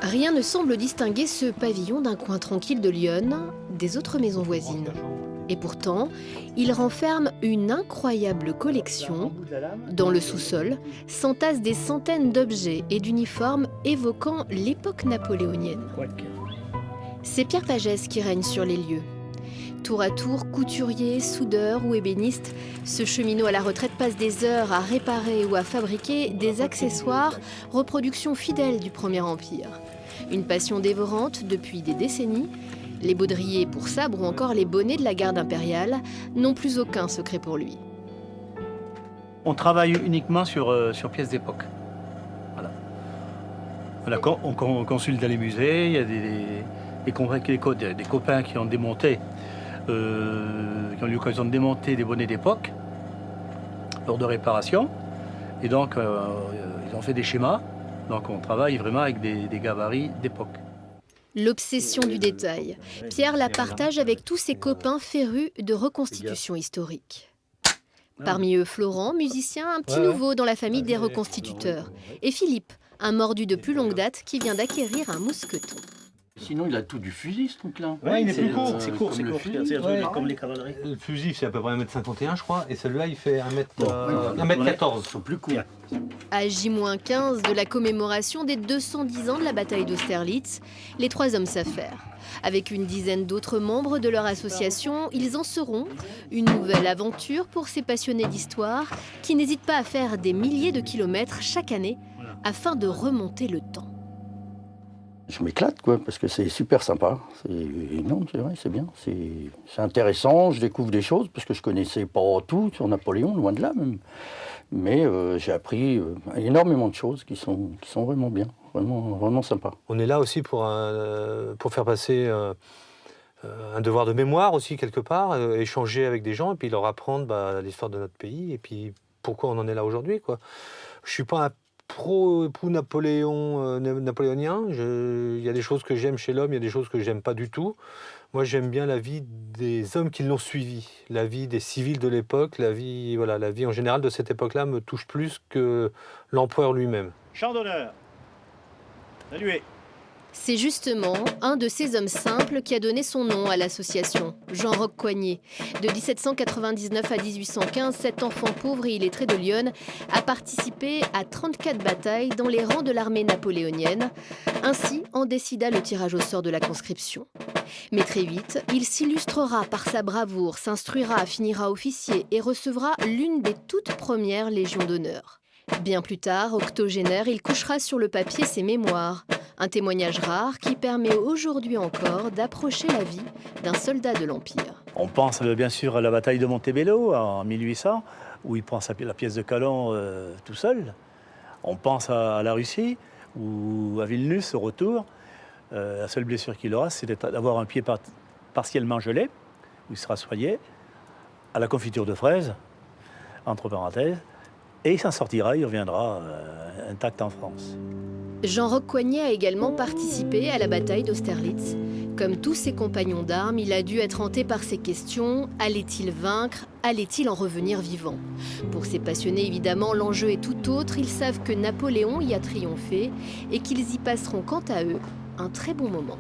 Rien ne semble distinguer ce pavillon d'un coin tranquille de Lyon des autres maisons voisines. Et pourtant, il renferme une incroyable collection. Dans le sous-sol, s'entassent des centaines d'objets et d'uniformes évoquant l'époque napoléonienne. C'est Pierre Pagès qui règne sur les lieux. Tour à tour, couturier, soudeur ou ébéniste, ce cheminot à la retraite passe des heures à réparer ou à fabriquer des accessoires, reproduction fidèle du Premier Empire. Une passion dévorante depuis des décennies. Les baudriers pour sabre ou encore les bonnets de la garde impériale n'ont plus aucun secret pour lui. On travaille uniquement sur pièces d'époque. Voilà. On consulte dans les musées, il y a des copains qui ont démonté, qui ont eu l'occasion de démonter des bonnets d'époque lors de réparation. Et donc, ils ont fait des schémas. Donc, on travaille vraiment avec des gabarits d'époque. L'obsession du détail, Pierre la partage avec tous ses copains férus de reconstitution historique. Parmi eux, Florent, musicien, un petit nouveau dans la famille des reconstituteurs. Et Philippe, un mordu de plus longue date qui vient d'acquérir un mousqueton. Sinon, il a tout du fusil, ce truc-là. Ouais, il est plus court. C'est court, c'est comme les cavaleries. Le fusil, c'est à peu près 1m51, je crois, et celui-là, il fait 1m14. Ils sont plus courts. À J-15 de la commémoration des 210 ans de la bataille d'Austerlitz, les trois hommes s'affairent. Avec une dizaine d'autres membres de leur association, ils en seront une nouvelle aventure pour ces passionnés d'histoire qui n'hésitent pas à faire des milliers de kilomètres chaque année afin de remonter le temps. Je m'éclate, quoi, parce que c'est super sympa. Non, c'est vrai, c'est bien. C'est intéressant, je découvre des choses, parce que je connaissais pas tout sur Napoléon, loin de là même. Mais j'ai appris énormément de choses qui sont vraiment bien, vraiment sympas. On est là aussi pour faire passer un devoir de mémoire aussi, quelque part, échanger avec des gens, et puis leur apprendre l'histoire de notre pays, et puis pourquoi on en est là aujourd'hui, quoi. Je suis pas un pro-époux napoléonien. Il y a des choses que j'aime chez l'homme, il y a des choses que j'aime pas du tout. Moi, j'aime bien la vie des hommes qui l'ont suivi, la vie des civils de l'époque, la vie en général de cette époque-là me touche plus que l'empereur lui-même. Chant d'honneur. Saluez. C'est justement un de ces hommes simples qui a donné son nom à l'association, Jean-Roch Coignet. De 1799 à 1815, cet enfant pauvre et illettré de Lyon a participé à 34 batailles dans les rangs de l'armée napoléonienne. Ainsi en décida le tirage au sort de la conscription. Mais très vite, il s'illustrera par sa bravoure, s'instruira, finira officier et recevra l'une des toutes premières légions d'honneur. Bien plus tard, octogénaire, il couchera sur le papier ses mémoires. Un témoignage rare qui permet aujourd'hui encore d'approcher la vie d'un soldat de l'Empire. On pense bien sûr à la bataille de Montebello en 1800, où il prend la pièce de Calon tout seul. On pense à la Russie, ou à Vilnius au retour. La seule blessure qu'il aura, c'est d'avoir un pied partiellement gelé, où il sera soigné, à la confiture de fraises, entre parenthèses, et il s'en sortira, il reviendra intact en France. Jean-Roch Coignet a également participé à la bataille d'Austerlitz. Comme tous ses compagnons d'armes, il a dû être hanté par ces questions. Allait-il vaincre? Allait-il en revenir vivant? Pour ces passionnés, évidemment, l'enjeu est tout autre. Ils savent que Napoléon y a triomphé et qu'ils y passeront, quant à eux, un très bon moment.